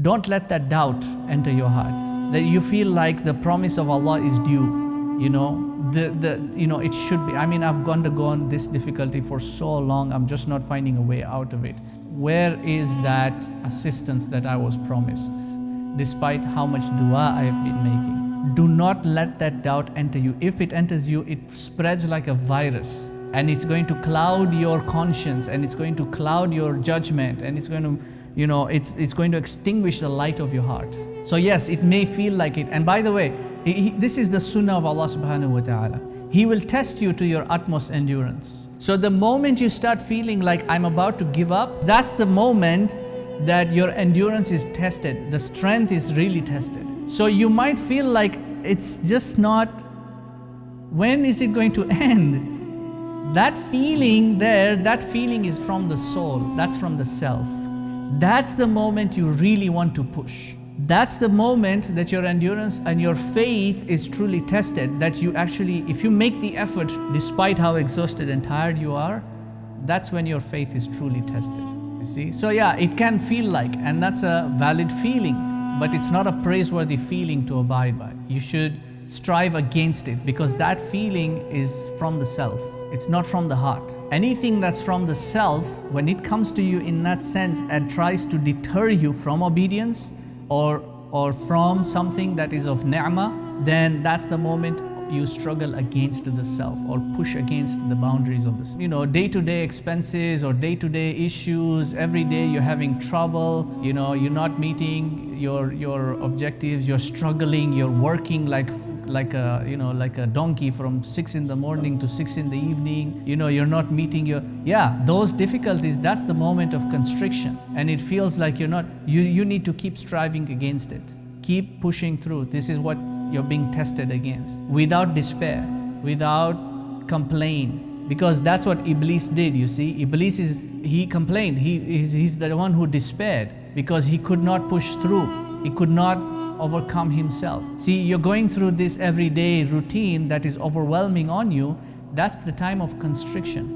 Don't let that doubt enter your heart, that you feel like the promise of Allah is due. It should be. I mean, I've undergone this difficulty for so long, I'm just not finding a way out of it. Where is that assistance that I was promised, despite how much dua I have been making? Do not let that doubt enter you. If it enters you, it spreads like a virus, and it's going to cloud your conscience, and it's going to cloud your judgment, and it's going to it's going to extinguish the light of your heart. So yes, it may feel like it. And by the way, this is the sunnah of Allah subhanahu wa ta'ala. He will test you to your utmost endurance. So the moment you start feeling like I'm about to give up, that's the moment that your endurance is tested. The strength is really tested. So you might feel like it's just not, when is it going to end? That feeling there, that feeling is from the soul, that's from the self. That's the moment you really want to push. That's the moment that your endurance and your faith is truly tested, that you actually, if you make the effort despite how exhausted and tired you are, that's when your faith is truly tested. You see? So yeah, it can feel like, and that's a valid feeling, but it's not a praiseworthy feeling to abide by. You should strive against it, because that feeling is from the self. It's not from the heart. Anything that's from the self, when it comes to you in that sense and tries to deter you from obedience or from something that is of ni'mah, then that's the moment you struggle against the self or push against the boundaries of this. Day-to-day expenses or day-to-day issues, every day you're having trouble, you're not meeting your objectives, you're struggling, you're working like a donkey from 6 in the morning to 6 in the evening, you're not meeting those difficulties. That's the moment of constriction, and it feels like you need to keep striving against it, keep pushing through. This is what you're being tested against, without despair, without complaint, because that's what Iblis did. You see, he complained. He's the one who despaired because he could not push through. He could not overcome himself. See, you're going through this everyday routine that is overwhelming on you. That's the time of constriction.